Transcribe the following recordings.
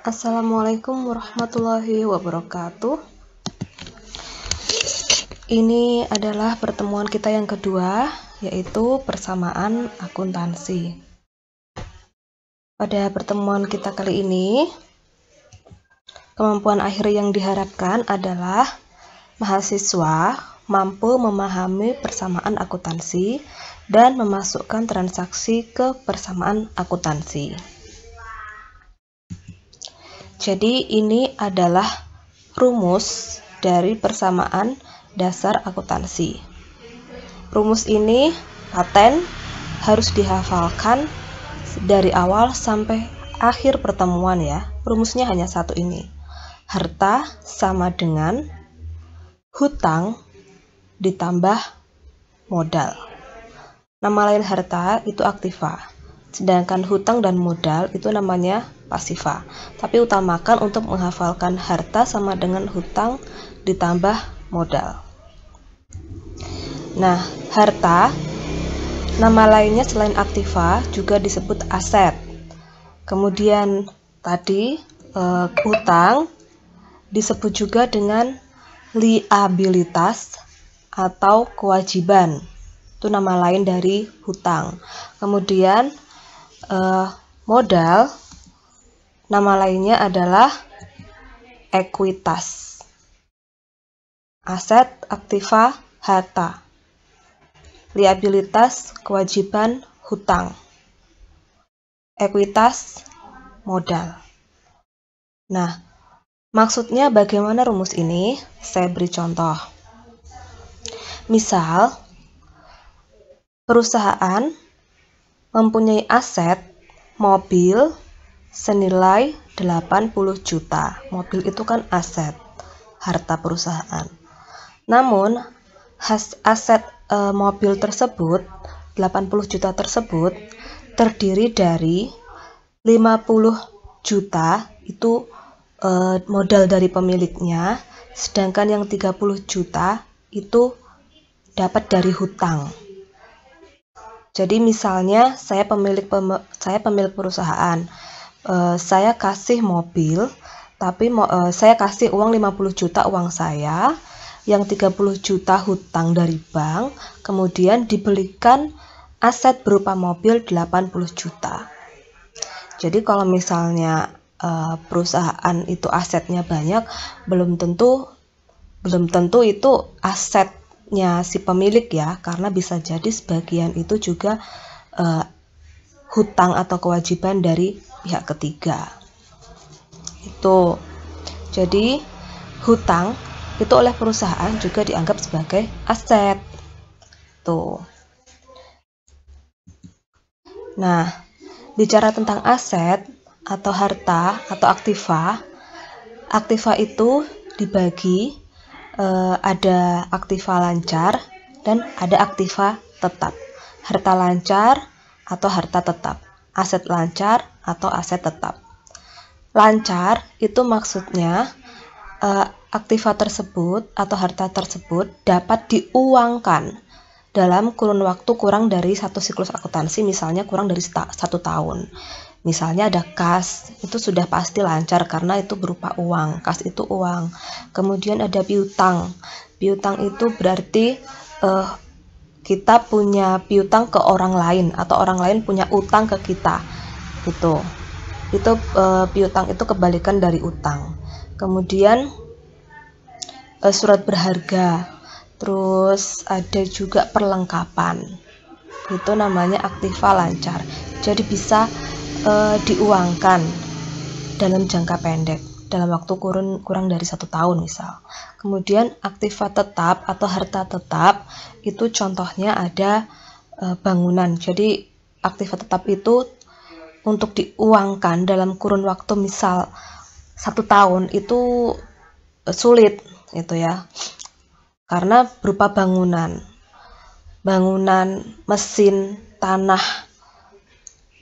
Assalamualaikum warahmatullahi wabarakatuh. Ini adalah pertemuan kita yang kedua, yaitu persamaan akuntansi. Pada pertemuan kita kali ini, kemampuan akhir yang diharapkan adalah mahasiswa mampu memahami persamaan akuntansi dan memasukkan transaksi ke persamaan akuntansi. Jadi ini adalah rumus dari persamaan dasar akuntansi. Rumus ini paten, harus dihafalkan dari awal sampai akhir pertemuan ya. Rumusnya hanya satu ini. Harta sama dengan hutang ditambah modal. Nama lain harta itu aktiva, sedangkan hutang dan modal itu namanya pasiva. Tapi utamakan untuk menghafalkan harta sama dengan hutang ditambah modal. Nah, harta nama lainnya selain aktiva juga disebut aset. Kemudian tadi hutang disebut juga dengan liabilitas atau kewajiban. Itu nama lain dari hutang. Kemudian modal nama lainnya adalah ekuitas. Aset, aktiva, harta. Liabilitas, kewajiban, hutang. Ekuitas, modal. Nah, maksudnya bagaimana rumus ini? Saya beri contoh. Misal, perusahaan mempunyai aset mobil senilai 80 juta. Mobil itu kan aset, harta perusahaan. Namun, aset mobil tersebut, 80 juta tersebut, terdiri dari 50 juta itu modal dari pemiliknya, sedangkan yang 30 juta itu dapat dari hutang. Jadi misalnya saya pemilik perusahaan, saya kasih mobil, tapi saya kasih uang 50 juta uang saya, yang 30 juta hutang dari bank, kemudian dibelikan aset berupa mobil 80 juta. Jadi kalau misalnya perusahaan itu asetnya banyak, belum tentu itu asetnya si pemilik ya, karena bisa jadi sebagian itu juga hutang atau kewajiban dari pihak ketiga. Itu. Jadi hutang itu oleh perusahaan juga dianggap sebagai aset. Tuh. Nah, bicara tentang aset atau harta atau aktiva, aktiva itu dibagi ada aktiva lancar dan ada aktiva tetap. Harta lancar atau harta tetap, aset lancar atau aset tetap. Lancar itu maksudnya aktiva tersebut atau harta tersebut dapat diuangkan dalam kurun waktu kurang dari satu siklus akuntansi, misalnya kurang dari 1 tahun. Misalnya ada kas, itu sudah pasti lancar karena itu berupa uang, kas itu uang. Kemudian ada piutang. Piutang itu berarti kita punya piutang ke orang lain atau orang lain punya utang ke kita. Itu piutang itu kebalikan dari utang. Kemudian surat berharga, terus ada juga perlengkapan, itu namanya aktiva lancar, jadi bisa diuangkan dalam jangka pendek, dalam waktu kurang dari 1 tahun misal. Kemudian aktiva tetap atau harta tetap, itu contohnya ada bangunan. Jadi aktiva tetap itu untuk diuangkan dalam kurun waktu misal 1 tahun itu sulit itu ya, karena berupa bangunan, mesin, tanah,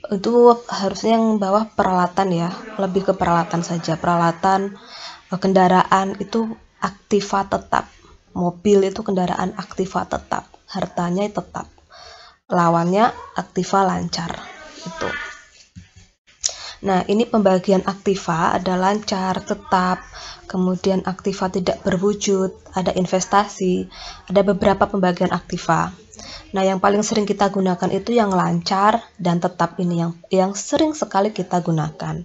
itu harusnya yang bawah peralatan ya, lebih ke peralatan saja, peralatan kendaraan itu aktiva tetap. Mobil itu kendaraan aktiva tetap, hartanya tetap. Lawannya aktiva lancar itu. Nah, ini pembagian aktiva, ada lancar, tetap, kemudian aktiva tidak berwujud, ada investasi, ada beberapa pembagian aktiva. Nah, yang paling sering kita gunakan itu yang lancar dan tetap ini yang sering sekali kita gunakan.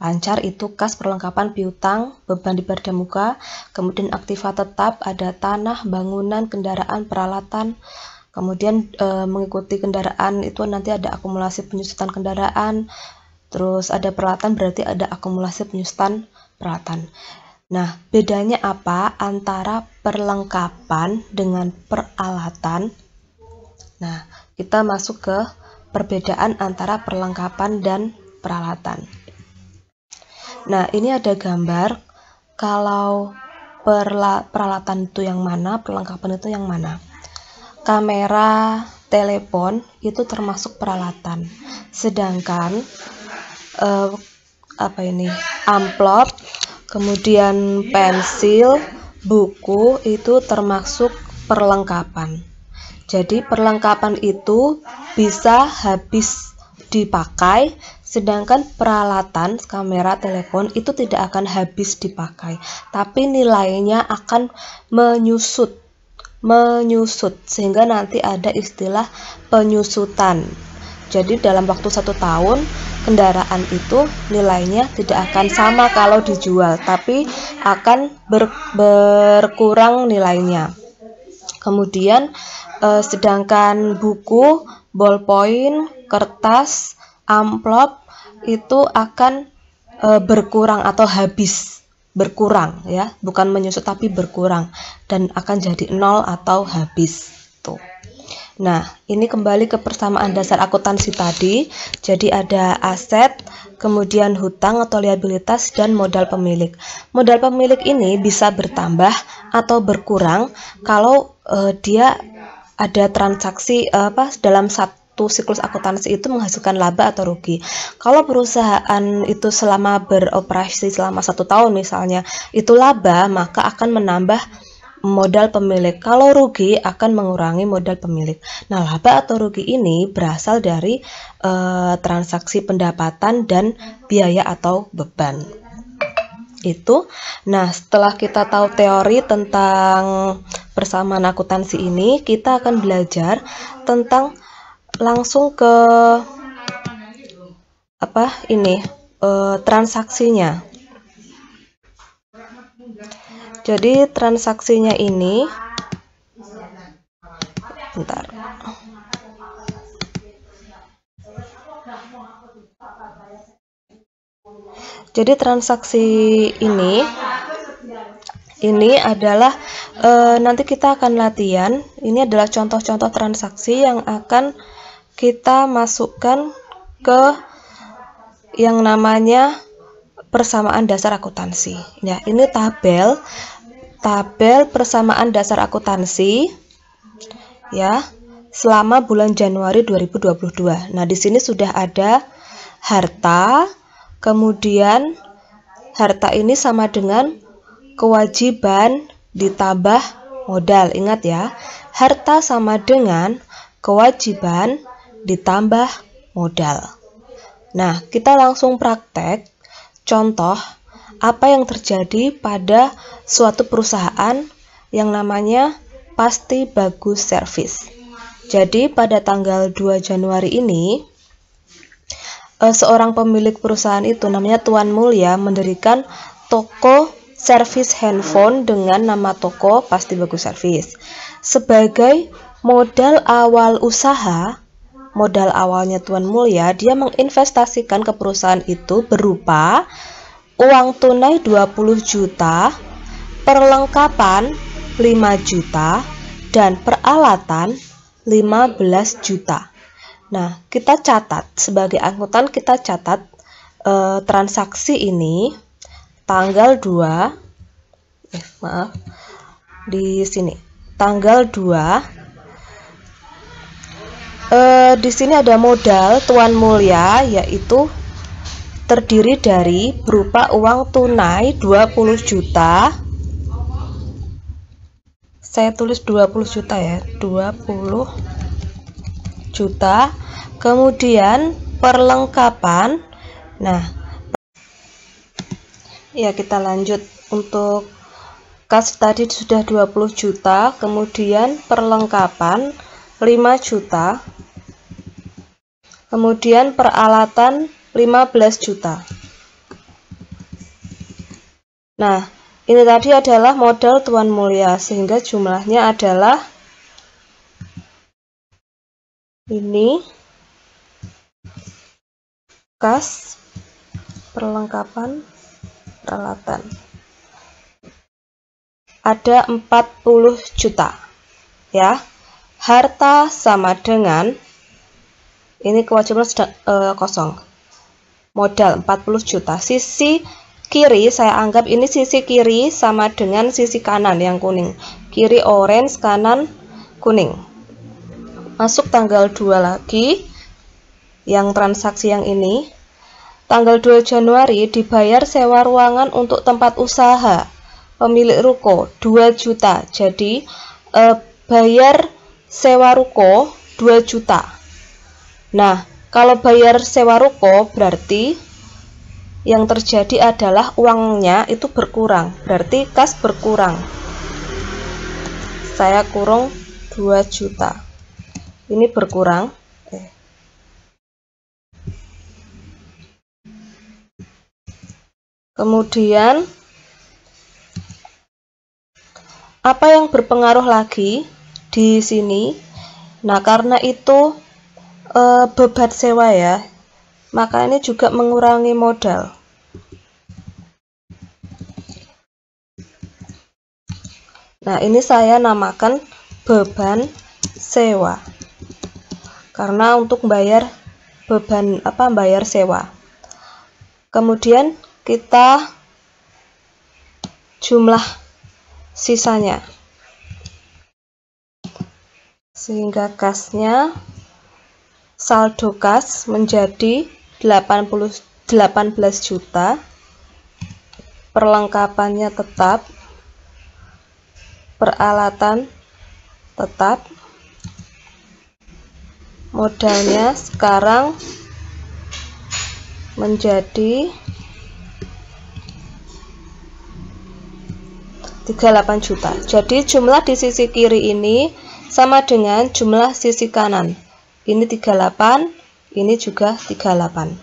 Lancar itu kas perlengkapan piutang, beban di Perdamuka, kemudian aktiva tetap ada tanah, bangunan, kendaraan, peralatan, kemudian mengikuti kendaraan itu nanti ada akumulasi penyusutan kendaraan, terus ada peralatan berarti ada akumulasi penyusutan peralatan. Nah, bedanya apa antara perlengkapan dengan peralatan? Nah, kita masuk ke perbedaan antara perlengkapan dan peralatan. Nah, ini ada gambar kalau peralatan itu yang mana, perlengkapan itu yang mana. Kamera, telepon itu termasuk peralatan. Sedangkan amplop, kemudian pensil, buku itu termasuk perlengkapan. Jadi perlengkapan itu bisa habis dipakai, sedangkan peralatan kamera, telepon itu tidak akan habis dipakai, tapi nilainya akan menyusut sehingga nanti ada istilah penyusutan. Jadi dalam waktu 1 tahun kendaraan itu nilainya tidak akan sama kalau dijual, tapi akan berkurang nilainya. Kemudian sedangkan buku, ballpoint, kertas, amplop itu akan berkurang atau habis, berkurang ya, bukan menyusut tapi berkurang dan akan jadi 0 atau habis tuh. Nah, ini kembali ke persamaan dasar akuntansi tadi. Jadi ada aset, kemudian hutang atau liabilitas dan modal pemilik. Modal pemilik ini bisa bertambah atau berkurang kalau dia ada transaksi dalam satu siklus akuntansi itu menghasilkan laba atau rugi. Kalau perusahaan itu selama beroperasi selama 1 tahun misalnya itu laba, maka akan menambah modal pemilik. Kalau rugi akan mengurangi modal pemilik. Nah, laba atau rugi ini berasal dari transaksi pendapatan dan biaya atau beban. Itu. Nah, setelah kita tahu teori tentang persamaan akuntansi ini, kita akan belajar tentang langsung ke transaksinya. Jadi transaksinya ini Jadi transaksi ini adalah nanti kita akan latihan. Ini adalah contoh-contoh transaksi yang akan kita masukkan ke yang namanya persamaan dasar akuntansi. Ya, ini tabel persamaan dasar akuntansi ya selama bulan Januari 2022. Nah, di sini sudah ada harta. Kemudian harta ini sama dengan kewajiban ditambah modal. Ingat ya, harta sama dengan kewajiban ditambah modal. Nah, kita langsung praktek contoh apa yang terjadi pada suatu perusahaan yang namanya Pasti Bagus Service. Jadi pada tanggal 2 Januari ini seorang pemilik perusahaan itu namanya Tuan Mulya mendirikan toko servis handphone dengan nama toko Pasti Bagus Service. Sebagai modal awal usaha, modal awalnya Tuan Mulya, dia menginvestasikan ke perusahaan itu berupa uang tunai 20 juta, perlengkapan 5 juta, dan peralatan 15 juta. Nah, kita catat sebagai akuntan, kita catat transaksi ini tanggal 2 di sini tanggal 2. Di sini ada modal Tuan Mulya, yaitu terdiri dari berupa uang tunai 20 juta. Saya tulis 20 juta ya, 20 juta. Kemudian perlengkapan Nah, ya kita lanjut. Untuk kas tadi sudah 20 juta, kemudian perlengkapan 5 juta, kemudian peralatan 15 juta. Nah, ini tadi adalah modal Tuan Mulia, sehingga jumlahnya adalah ini kas, perlengkapan, peralatan. Ada 40 juta. Ya. Harta sama dengan ini kewajiban kosong. Modal 40 juta. Sisi kiri saya anggap ini sisi kiri sama dengan sisi kanan yang kuning. Kiri orange, kanan kuning. Masuk tanggal 2 lagi. Yang transaksi yang ini. Tanggal 2 Januari dibayar sewa ruangan untuk tempat usaha. Pemilik ruko 2 juta. Jadi bayar sewa ruko 2 juta. Nah, kalau bayar sewa ruko berarti yang terjadi adalah uangnya itu berkurang, berarti kas berkurang. Saya kurung 2 juta. Ini berkurang. Kemudian apa yang berpengaruh lagi di sini? Nah, karena itu beban sewa ya. Maka ini juga mengurangi modal. Nah, ini saya namakan beban sewa. Karena untuk bayar bayar sewa. Kemudian kita jumlah sisanya. Sehingga kasnya saldo kas menjadi 18 juta, perlengkapannya tetap, peralatan tetap, modalnya sekarang menjadi 38 juta. Jadi jumlah di sisi kiri ini sama dengan jumlah sisi kanan. Ini 38, ini juga 38.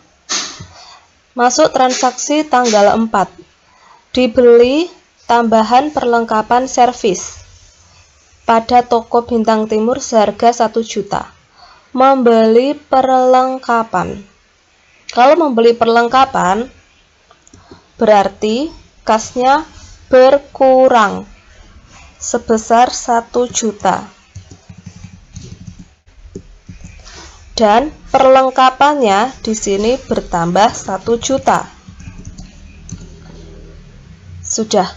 Masuk transaksi tanggal 4. Dibeli tambahan perlengkapan servis pada toko Bintang Timur seharga 1 juta. Membeli perlengkapan. Kalau membeli perlengkapan berarti kasnya berkurang sebesar 1 juta. Dan perlengkapannya di sini bertambah 1 juta. Sudah.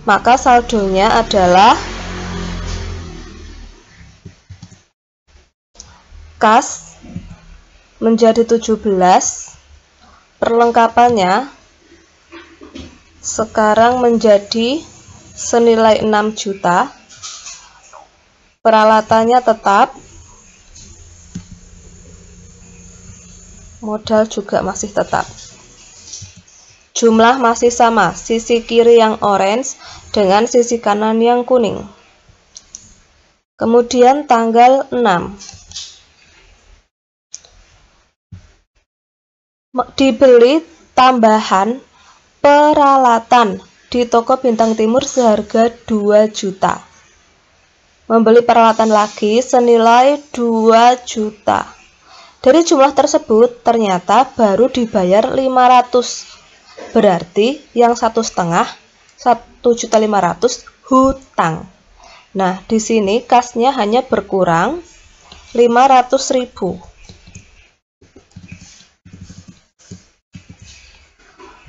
Maka saldonya adalah kas menjadi 17, perlengkapannya sekarang menjadi senilai 6 juta. Peralatannya tetap, modal juga masih tetap. Jumlah masih sama, sisi kiri yang orange dengan sisi kanan yang kuning. Kemudian tanggal 6. Dibeli tambahan peralatan di toko Bintang Timur seharga 2 juta. Membeli peralatan lagi senilai 2 juta. Dari jumlah tersebut ternyata baru dibayar 500. Berarti yang 1,5, 1.500.000 hutang. Nah, di sini kasnya hanya berkurang 500.000.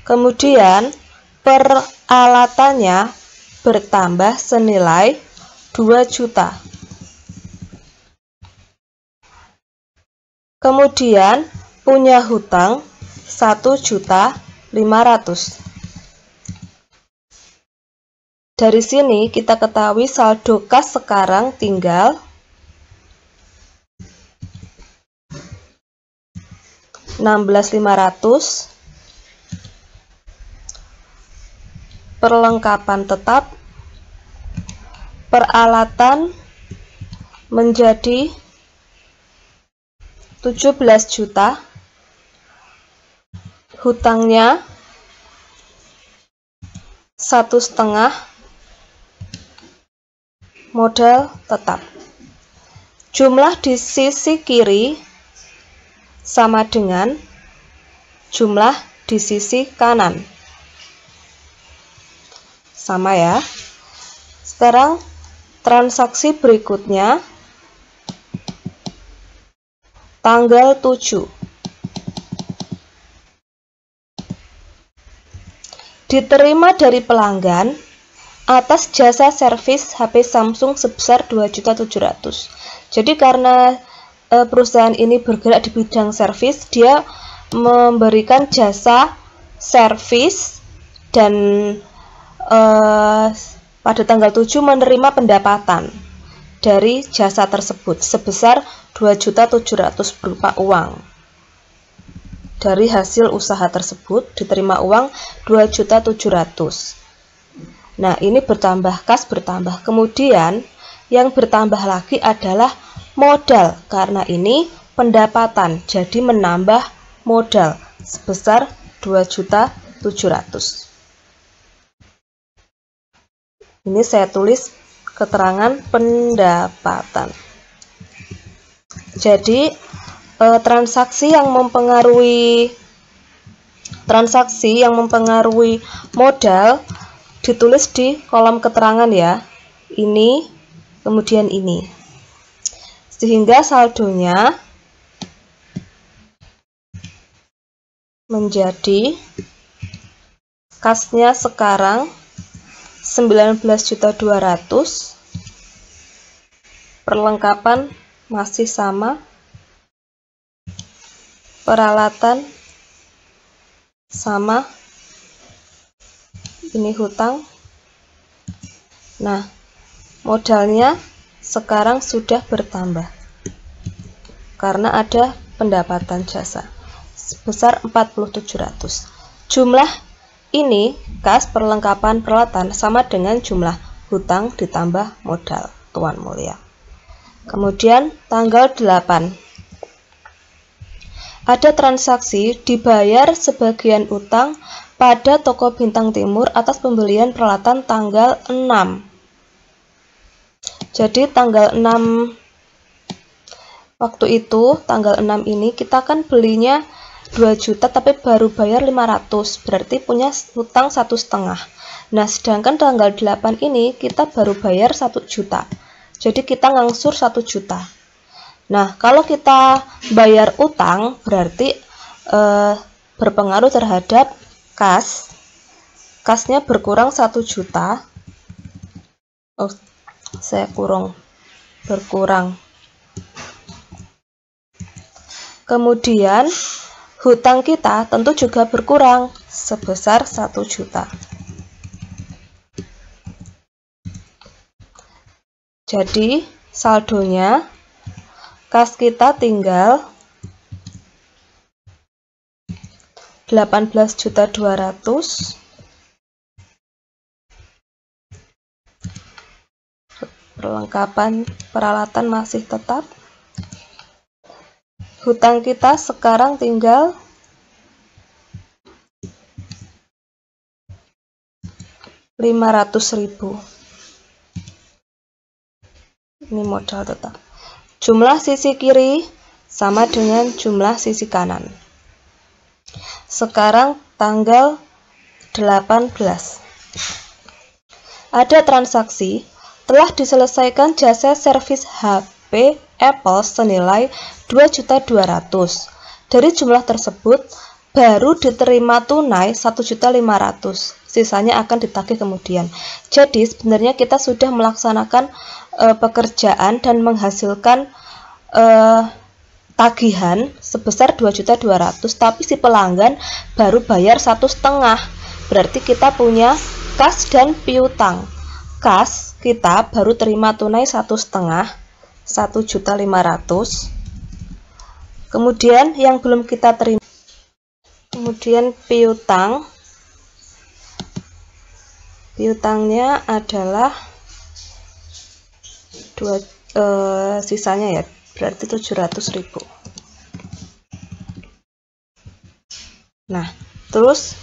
Kemudian peralatannya bertambah senilai 2 juta. Kemudian punya hutang 1.500.000. Dari sini kita ketahui saldo kas sekarang tinggal 16.500. Perlengkapan tetap, peralatan menjadi 17 juta, hutangnya 1,5, modal tetap. Jumlah di sisi kiri sama dengan jumlah di sisi kanan. Sama ya. Sekarang transaksi berikutnya tanggal 7. Diterima dari pelanggan atas jasa servis HP Samsung sebesar 2.700.000. Jadi karena perusahaan ini bergerak di bidang servis, dia memberikan jasa servis dan pada tanggal 7 menerima pendapatan dari jasa tersebut sebesar 2.700.000 berupa uang. Dari hasil usaha tersebut diterima uang 2.700.000. Nah, ini bertambah, kas bertambah. Kemudian yang bertambah lagi adalah modal, karena ini pendapatan, jadi menambah modal sebesar 2.700.000. Ini saya tulis keterangan pendapatan. Jadi transaksi yang mempengaruhi modal ditulis di kolom keterangan ya. Ini, kemudian ini. Sehingga saldonya menjadi kasnya sekarang 19.200.000. Perlengkapan masih sama. Peralatan sama. Ini hutang. Nah, modalnya sekarang sudah bertambah karena ada pendapatan jasa sebesar 4.700.000. Jumlah ini kas perlengkapan peralatan sama dengan jumlah hutang ditambah modal, Tuan Mulia. Kemudian tanggal 8. Ada transaksi dibayar sebagian utang pada toko Bintang Timur atas pembelian peralatan tanggal 6. Jadi tanggal 6 waktu itu, tanggal 6 ini kita kan belinya 2 juta tapi baru bayar 500, berarti punya hutang 1,5. Nah, sedangkan tanggal 8 ini kita baru bayar 1 juta. Jadi kita ngangsur 1 juta. Nah, kalau kita bayar utang berarti berpengaruh terhadap kas. Kasnya berkurang 1 juta. Oh, saya berkurang. Kemudian hutang kita tentu juga berkurang sebesar 1 juta. Jadi saldonya kas kita tinggal 18.200.000. Perlengkapan peralatan masih tetap. Hutang kita sekarang tinggal 500.000. Ini modal tetap. Jumlah sisi kiri sama dengan jumlah sisi kanan. Sekarang tanggal 18. Ada transaksi telah diselesaikan jasa servis HP Apple senilai 2.200.000. Dari jumlah tersebut baru diterima tunai 1.500.000. Sisanya akan ditagih kemudian. Jadi sebenarnya kita sudah melaksanakan pekerjaan dan menghasilkan tagihan sebesar 2.200.000, tapi si pelanggan baru bayar 1,5. Berarti kita punya kas dan piutang. Kas kita baru terima tunai 1,5, 1.500.000. Kemudian yang belum kita terima Kemudian piutangnya adalah sisanya ya, berarti 700.000. Nah, terus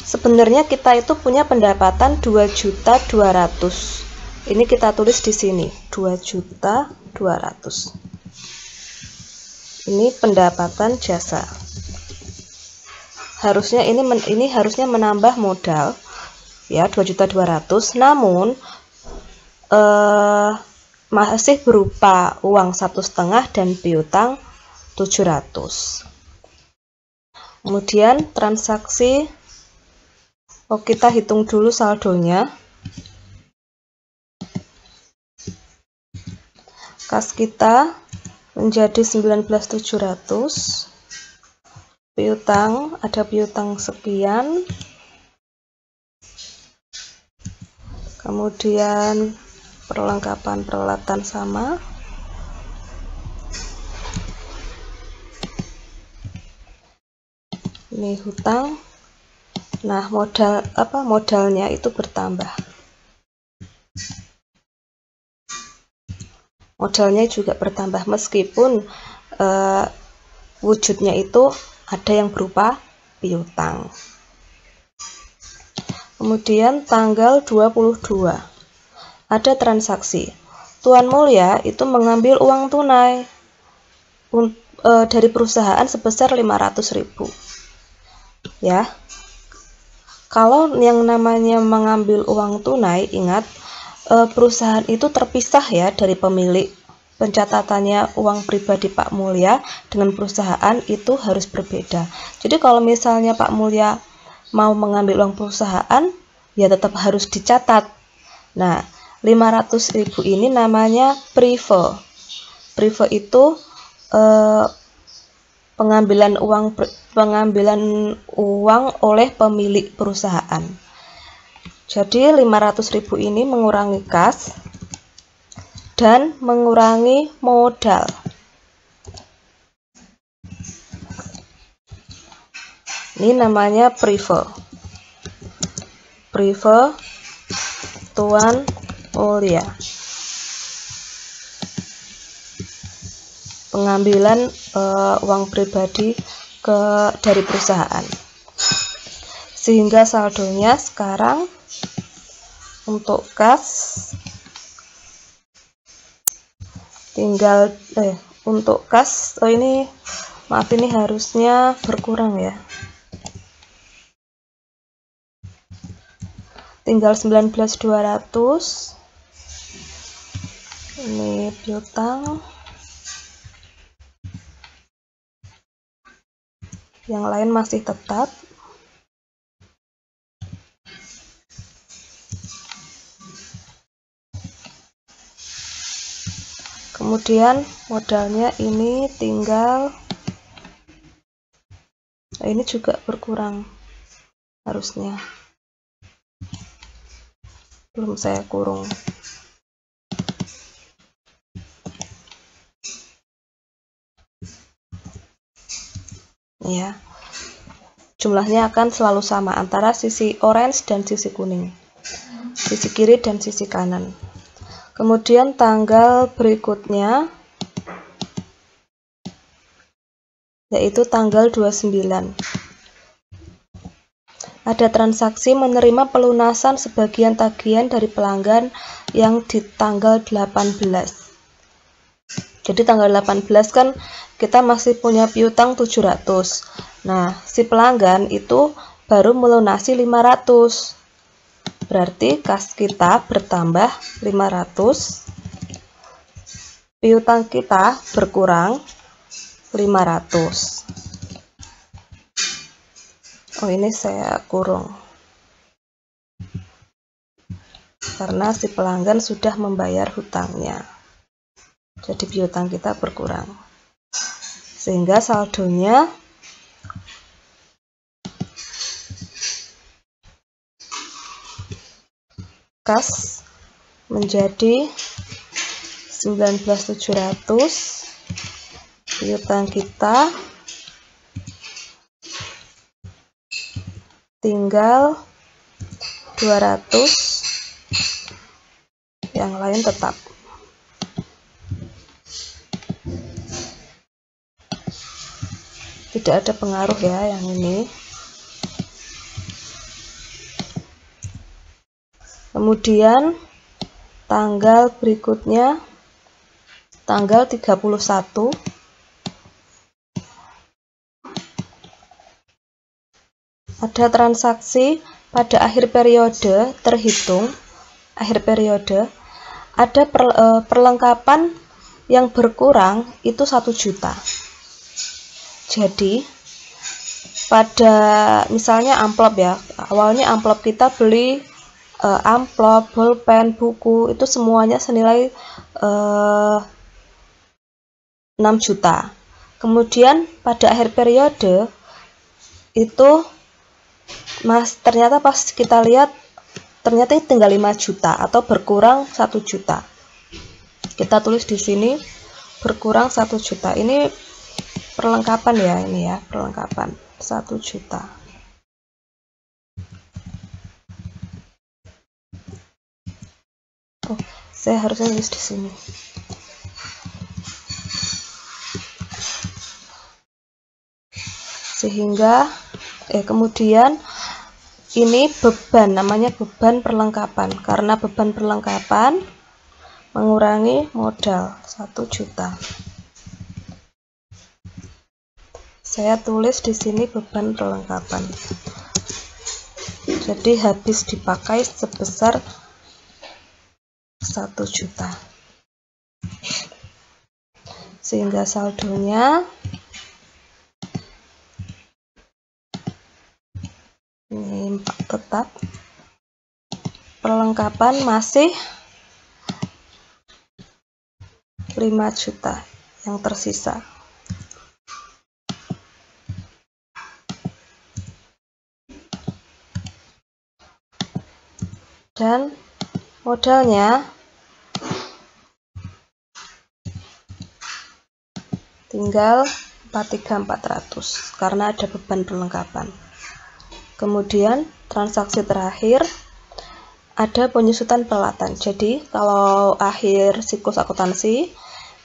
sebenarnya kita itu punya pendapatan 2.200.000. Ini kita tulis di sini 2.200.000. Ini pendapatan jasa. Harusnya ini harusnya menambah modal ya 2.200.000, namun masih berupa uang 1,5 dan piutang 700. Kemudian transaksi, kita hitung dulu saldonya. Kas kita menjadi 19.700. Piutang, ada piutang sekian. Kemudian perlengkapan peralatan sama. Ini hutang. Nah, modalnya itu bertambah. Modalnya juga bertambah meskipun wujudnya itu ada yang berupa piutang. Kemudian tanggal 22 ada transaksi. Tuan Mulia itu mengambil uang tunai dari perusahaan sebesar 500.000. Ya. Kalau yang namanya mengambil uang tunai, ingat perusahaan itu terpisah ya dari pemilik. Pencatatannya uang pribadi Pak Mulia dengan perusahaan itu harus berbeda. Jadi kalau misalnya Pak Mulia mau mengambil uang perusahaan, ya tetap harus dicatat. Nah, 500.000 ini namanya prive. Prive itu pengambilan uang oleh pemilik perusahaan. Jadi 500.000 ini mengurangi kas dan mengurangi modal. Ini namanya prive. Prive Tuan Mulia. Pengambilan uang pribadi dari perusahaan. Sehingga saldonya sekarang untuk kas tinggal untuk kas ini maaf, ini harusnya berkurang ya, tinggal 19.200. Ini piutang, yang lain masih tetap. Kemudian modalnya ini tinggal, ini juga berkurang harusnya, belum saya kurung. Ya, jumlahnya akan selalu sama antara sisi orange dan sisi kuning, sisi kiri dan sisi kanan. Kemudian tanggal berikutnya yaitu tanggal 29. Ada transaksi menerima pelunasan sebagian tagihan dari pelanggan yang di tanggal 18. Jadi tanggal 18 kan kita masih punya piutang 700. Nah, si pelanggan itu baru melunasi 500. Berarti kas kita bertambah 500. Piutang kita berkurang 500. Oh, ini saya kurung karena si pelanggan sudah membayar hutangnya. Jadi piutang kita berkurang. Sehingga saldonya kas menjadi 19.700. Piutang kita tinggal 200, yang lain tetap. Tidak ada pengaruh ya yang ini. Kemudian tanggal berikutnya, tanggal 31, ada transaksi pada akhir periode terhitung, akhir periode, ada perlengkapan yang berkurang itu 1 juta. Jadi pada misalnya amplop ya, awalnya amplop kita beli amplop, bolpen, buku itu semuanya senilai 6 juta. Kemudian pada akhir periode itu ternyata pas kita lihat ternyata tinggal 5 juta atau berkurang 1 juta. Kita tulis di sini berkurang 1 juta. Ini perlengkapan ya, ini ya, perlengkapan 1 juta. Oh, saya harusnya tulis di sini. Sehingga kemudian ini beban, namanya beban perlengkapan. Karena beban perlengkapan mengurangi modal 1 juta. Saya tulis di sini beban perlengkapan. Jadi habis dipakai sebesar 1 juta. Sehingga saldonya ini tetap. Perlengkapan masih 5 juta yang tersisa. Dan modalnya tinggal 43.400 karena ada beban perlengkapan. Kemudian transaksi terakhir ada penyusutan peralatan. Jadi kalau akhir siklus akuntansi,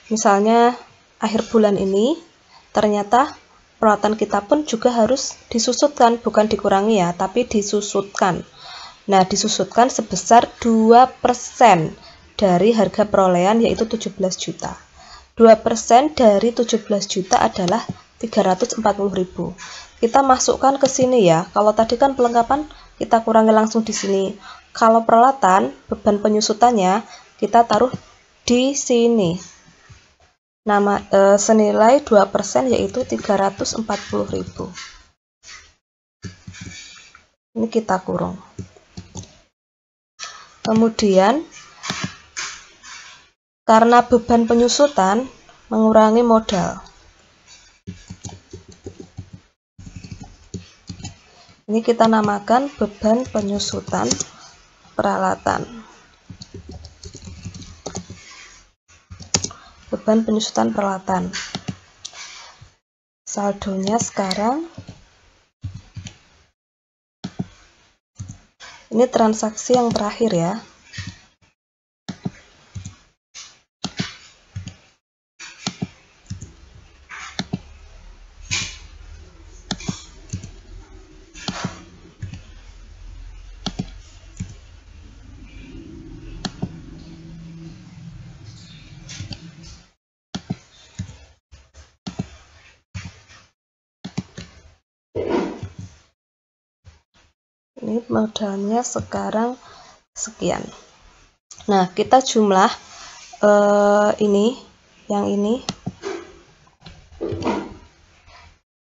misalnya akhir bulan ini, ternyata peralatan kita pun juga harus disusutkan, bukan dikurangi ya, tapi disusutkan. Nah, disusutkan sebesar 2% dari harga perolehan, yaitu 17 juta. 2% dari 17 juta adalah 340.000. Kita masukkan ke sini ya. Kalau tadi kan perlengkapan kita kurangi langsung di sini. Kalau peralatan, beban penyusutannya kita taruh di sini. Senilai 2% yaitu 340.000. Ini kita kurung. Kemudian karena beban penyusutan mengurangi modal. Ini kita namakan beban penyusutan peralatan. Beban penyusutan peralatan. Saldonya sekarang ini transaksi yang terakhir ya. Ini modalnya sekarang sekian. Nah, kita jumlah ini, yang ini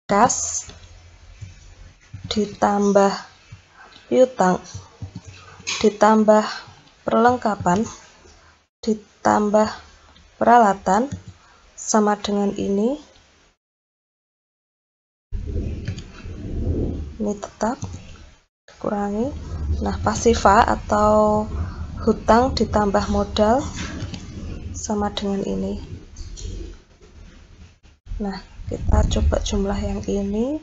kas ditambah piutang ditambah perlengkapan ditambah peralatan sama dengan ini tetap kurangi. Nah, pasifa atau hutang ditambah modal sama dengan ini. Nah, kita coba jumlah yang ini.